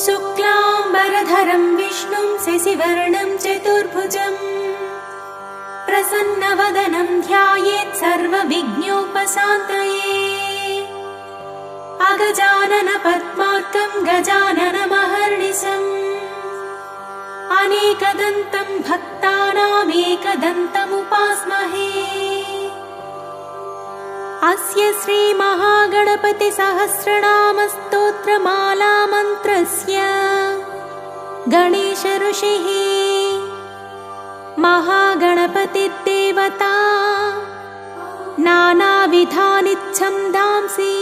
शुक्लाम्बरधरं विष्णुं शशिवर्णं चतुर्भुजं प्रसन्नवदनं ध्यायेत् सर्वविघ्नोपशान्तये। अगजानन पद्मार्कं गजाननमहर्निशम् अनेकदन्तं भक्तानामेकदन्तमुपास्महे। अस्य श्री महागणपति सहस्रनाम स्तोत्रमाला मन्त्रस्य गणेश ऋषिः महागणपतिर्देवता नानाविधानि छन्दांसि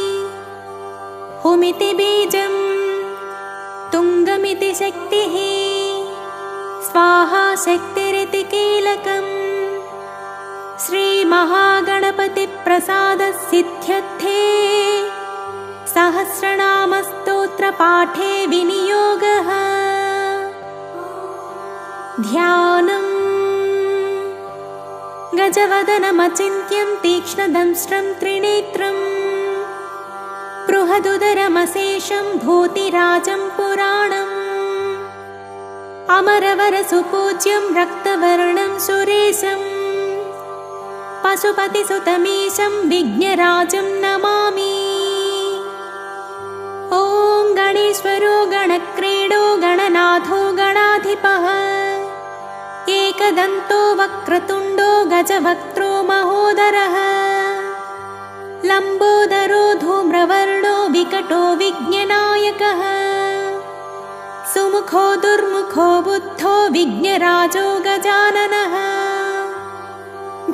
हुमिति बीजं तुङ्गमिति शक्तिः स्वाहा शक्तिरिति कीलकम्। श्री महागणपति प्रसाद सिद्ध्यर्थे सहस्रनाम स्तोत्र पाठे विनियोगः। ध्यानम् गजवदनमचिन्त्यं तीक्ष्णदंष्ट्रं त्रिनेत्रम् बृहदुदरमशेषं भूतिराजं पुराणम् अमरवरसुपूज्यं रक्तवर्णं सुरेशम् पशुपतिसुतमीशं विघ्नराजं नमामि। ॐ गणेश्वरो गणक्रीडो गणनाथो गणाधिपः एकदन्तो वक्रतुण्डो गजवक्त्रो महोदरः लम्बोदरो धूम्रवर्णो विकटो विघ्ननायकः सुमुखो दुर्मुखो बुद्धो विघ्नराजो गजाननः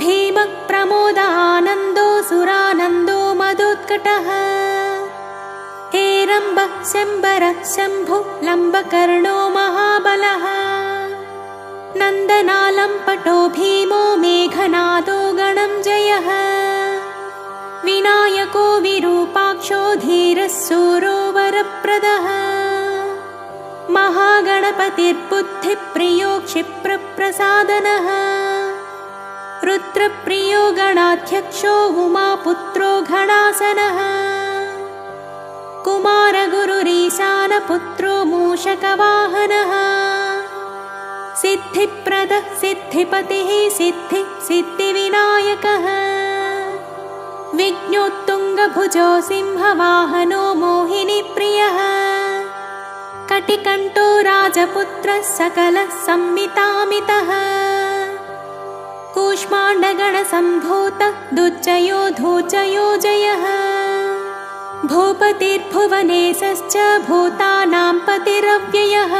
भीमप्रमोदानन्दो सुरानन्दो मदोत्कटः हेरम्बः शम्बरः शम्भुः लम्बकर्णो महाबलः नन्दनालम्पटो भीमो मेघनादो गणञ्जयः विनायको विरूपाक्षो धीरः शूरो वरप्रदः महागणपतिर्बुद्धिप्रियो क्षिप्रप्रसादनः रुद्रप्रियो गणाध्यक्षो उमापुत्रो घणासनः कुमारगुरुरीशानपुत्रो मूषकवाहनः सिद्धिप्रदः सिद्धिपतिः सिद्धिः सिद्धिविनायकः विघ्नोत्तुङ्गभुजो सिंहवाहनो मोहिनीप्रियः कटिकण्ठो राजपुत्रः सकलः संमितामितः कूष्माण्डगणसम्भूतः दुर्जयो धूर्जयो जयः भूपतिर्भुवनेशश्च भूतानां पतिरव्ययः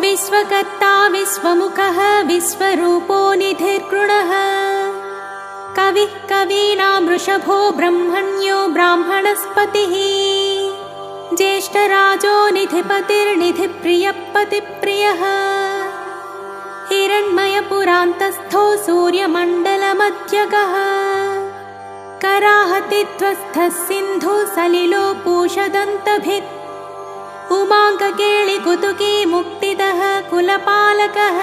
विश्वकर्ता विश्वमुखः विश्वरूपो निधिर्गुणः कविः कवीनां वृषभो ब्रह्मण्यो ब्राह्मणस्पतिः ज्येष्ठराजो निधिपतिर्निधिप्रियः पतिप्रियः हिरण्मयपुरान्तस्थो सूर्यमण्डलमध्यगः कराहतिध्वस्थः सिन्धुः सलिलो पूषदन्तभित् उमाङ्गकेळिकुतुकी मुक्तिदः कुलपालकः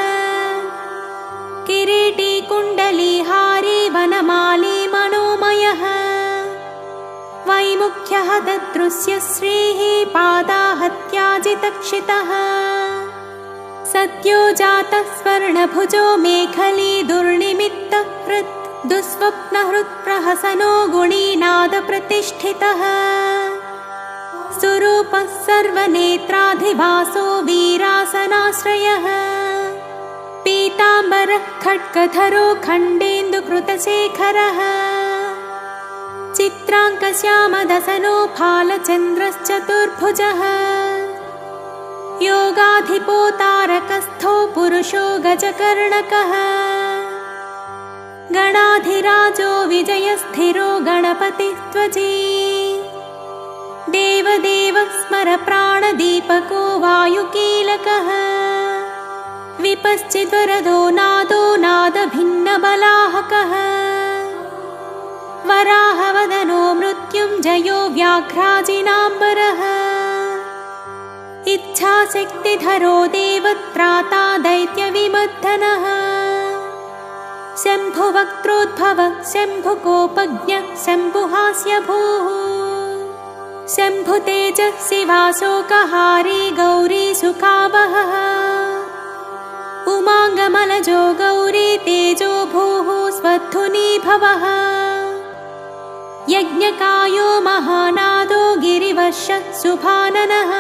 किरीटी कुण्डलीहारी वनमाली मनोमयः वैमुख्यः ददृश्य श्रीः पादाहत्याजितक्षितः सद्यो जातः स्वर्णभुजो मेखली दुर्निमित्तः हृत् दुःस्वप्नहृत्प्रहसनो गुणीनादप्रतिष्ठितः सुरूपः सर्वनेत्राधिवासो वीरासनाश्रयः पीताम्बरः खड्गधरो खण्डेन्दुकृतशेखरः चित्राङ्कश्यामदसनो फालचन्द्रश्चतुर्भुजः योगाधिपो तारकस्थो पुरुषो गजकर्णकः गणाधिराजो विजयस्थिरो गणपतिस्त्वजी देवदेवः स्मर प्राणदीपको वायुकीलकः विपश्चिद्वरदो नादो नादभिन्नबलाहकः वराहवदनो मृत्युञ्जयो व्याघ्राजिनाम्बरः इच्छाशक्तिधरो देवत्राता दैत्यविमर्दनः शम्भुवक्त्रोद्भवः शम्भुकोपज्ञः शम्भुहास्यभूः शम्भुतेजस्वी वासोकहारी गौरी सुखावहः उमाङ्गमलजो गौरी तेजो भूः स्वध्वनि भवः यज्ञकायो महानादो गिरिवर्ष सुभाननः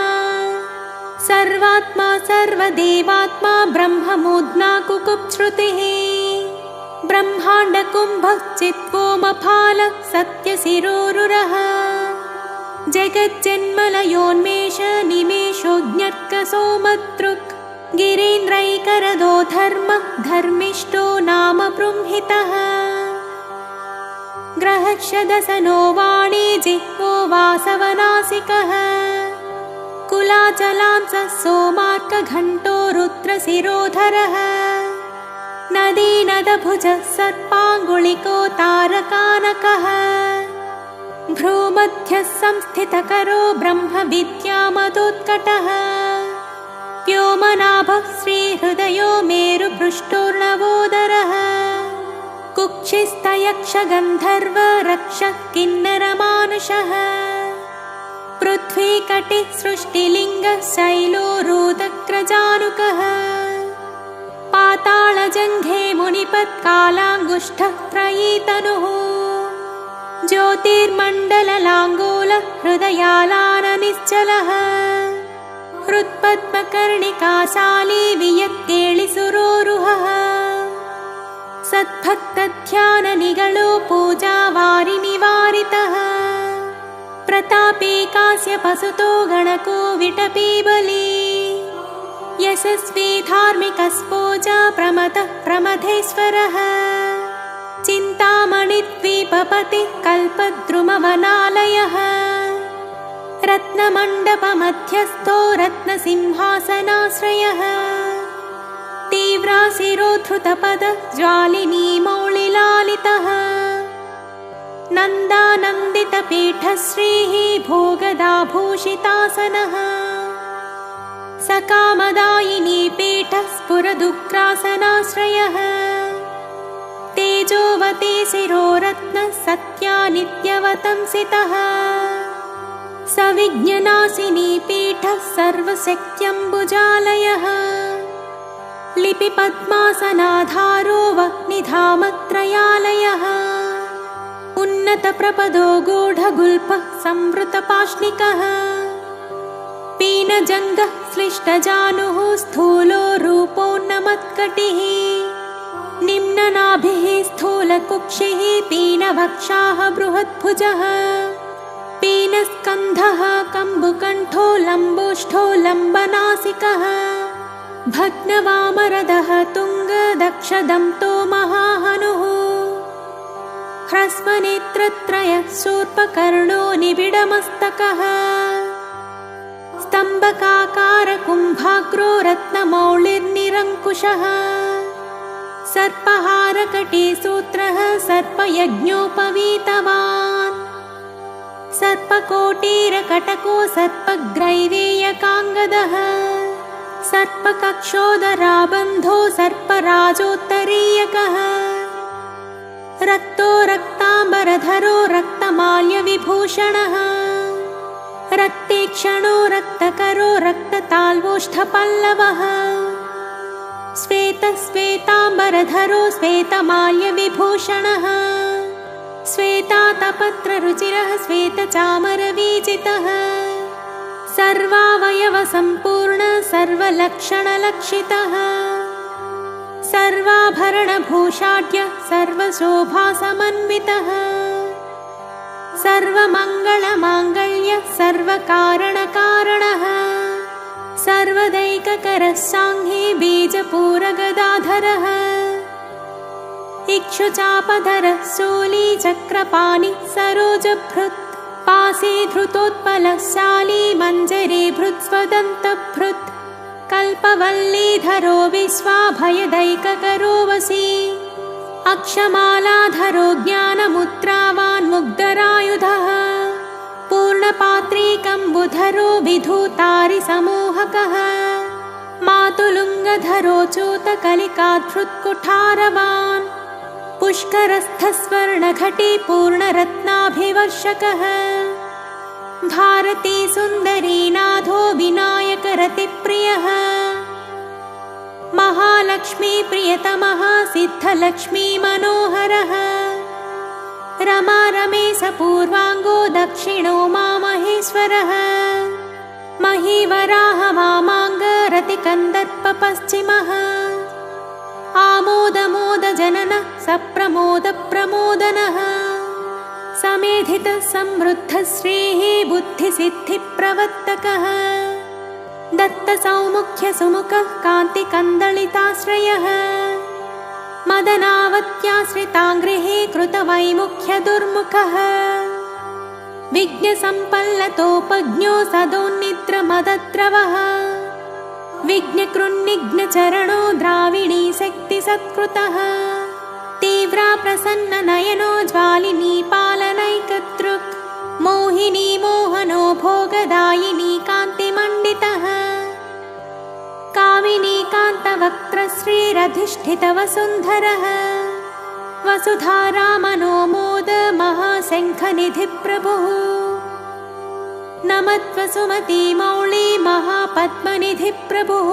सर्वात्मा सर्वदेवात्मा ब्रह्ममूर्ध्ना कुकुप्श्रुतिः ब्रह्माण्डकुम्भः चित्वोमफाल सत्यशिरोरुरः जगज्जन्मलयोन्मेष निमेषोऽज्ञर्कसोमदृक् गिरीन्द्रैकरदो धर्मिष्ठो नाम बृंहितः ग्रहक्षदसनो वाणी जिह्वो वासवनासिकः कुलाचलांसः सोमार्कघण्टो रुद्रशिरोधरः नदीनदभुजः सर्पाङ्गुलिको तारकानकः भ्रूमध्यः संस्थितकरो ब्रह्मविद्यामदोत्कटः व्योमनाभः श्रीहृदयो मेरुपृष्ठोर्णवोदरः कुक्षिस्थयक्षगन्धर्व रक्षः किन्नरमानुषः पृथ्वीकटिः सृष्टिलिङ्गः शैलोरुदग्रजानुकः पातालजङ्घे मुनिपत्कालाङ्गुष्ठः त्रयीतनुः ज्योतिर्मण्डललाङ्गूलः हृदयालाननिश्चलः हृत्पद्मकर्णिकाशाली वियत्केळिसुरोरुहः सद्भक्तध्याननिगलो पूजावारिनिवारितः प्रतापे काश्यपसुतो गणको विटपी बली यशस्वी धार्मिकस्पोजा प्रमथः प्रमथेश्वरः चिन्तामणिद्वीपपतिः कल्पद्रुमवनालयः रत्नमण्डपमध्यस्थो रत्नसिंहासनाश्रयः तीव्राशिरोद्धृतपदः ज्वालिनी मौलिलालितः नन्दानन्दितपीठश्रीः भोगदाभूषितासनः सकामदायिनी पीठः स्फुरदुग्रासनाश्रयः तेजोवती शिरोरत्नः सत्यानित्यवतंसितः सविज्ञनाशिनी पीठः सर्वशक्त्यम्बुजालयः लिपिपद्मासनाधारो वह्निधामत्रयालयः उन्नतप्रपदो गूढगुल्फः संवृतपाष्णिकः पीनजङ्गः श्लिष्टजानुः स्थूलो रूपोन्नमत्कटिः निम्ननाभिः स्थूलकुक्षिः पीनवक्षाः बृहद्भुजः पीनस्कन्धः कम्बुकण्ठो लम्बोष्ठो लम्बनासिकः भग्नवामरदः तुङ्गदक्षदन्तो महाहनुः ह्रस्वनेत्रत्रयः शूर्पकर्णो निबिडमस्तकः स्तम्भकाकारकुम्भाग्रो रत्नमौलिर्निरङ्कुशः सर्पहारकटीसूत्रः सर्पयज्ञोपवीतवान् सर्पकोटीरकटको सर्पग्रैवेयकाङ्गदः सर्पकक्षोदराबन्धो सर्पराजोत्तरीयकः रक्तो रक्ताम्बरधरो रक्तमाल्यविभूषणः रक्तेक्षणो रक्तकरो रक्तताल्वोष्ठपल्लवः श्वेतश्वेताम्बरधरो श्वेतमाल्यविभूषणः श्वेतातपत्ररुचिरः श्वेतचामरवीजितः सर्वावयवसम्पूर्ण सर्वलक्षणलक्षितः सर्वाभरणभूषाढ्य सर्वशोभासमन्वितः सर्वमङ्गलमाङ्गल्य सर्वकारणकारणः सर्वदैककरः साङ्घ्ये बीजपूरगदाधरः इक्षुचापधरः शूलीचक्रपाणि सरोजभृत् पासे धृतोत्पलशाली मञ्जरे भृत्स्वदन्तभृत् कल्पवल्लीधरो विश्वाभयदैककरो वशी अक्षमालाधरो ज्ञानमुद्रावान्मुग्धरायुधः पूर्णपात्रीकम्बुधरो विधूतारिसमूहकः मातुलुङ्गधरो चूतकलिकाधृत्कुठारवान् पुष्करस्थस्वर्णघटी पूर्णरत्नाभिवर्षकः भारती सुन्दरी नाथो विनायकरतिप्रियः महालक्ष्मी प्रियतमः सिद्धलक्ष्मी मनोहरः रमा रमेश पूर्वाङ्गो दक्षिणो मामहेश्वरः महीवराह वामाङ्गरतिकन्दर्प पश्चिमः आमोदमोदजननः सप्रमोदप्रमोदनः समेधितः समृद्धश्रीः बुद्धिसिद्धिप्रवर्तकः दत्तसौमुख्यसुमुखः कान्तिकन्दलिताश्रयः मदनावत्याश्रिताङ्गृहे कृतवैमुख्यदुर्मुखः विघ्नसम्पल्लतोपज्ञो सदोन्निद्रमदद्रवः विघ्नकृन्निघ्नचरणो द्राविणी शक्तिसत्कृतः तीव्रा प्रसन्ननयनो ज्वालिनी पालनैकदृक् मोहिनी मोहनो भोगदायिनी कान्तिमण्डितः कामिनी कान्तवक्त्रश्रीरधिष्ठितवसुन्धरः वसुधारामनो मोद महाशङ्खनिधिप्रभुः नमत्वसुमती मौळी महापद्मनिधिप्रभुः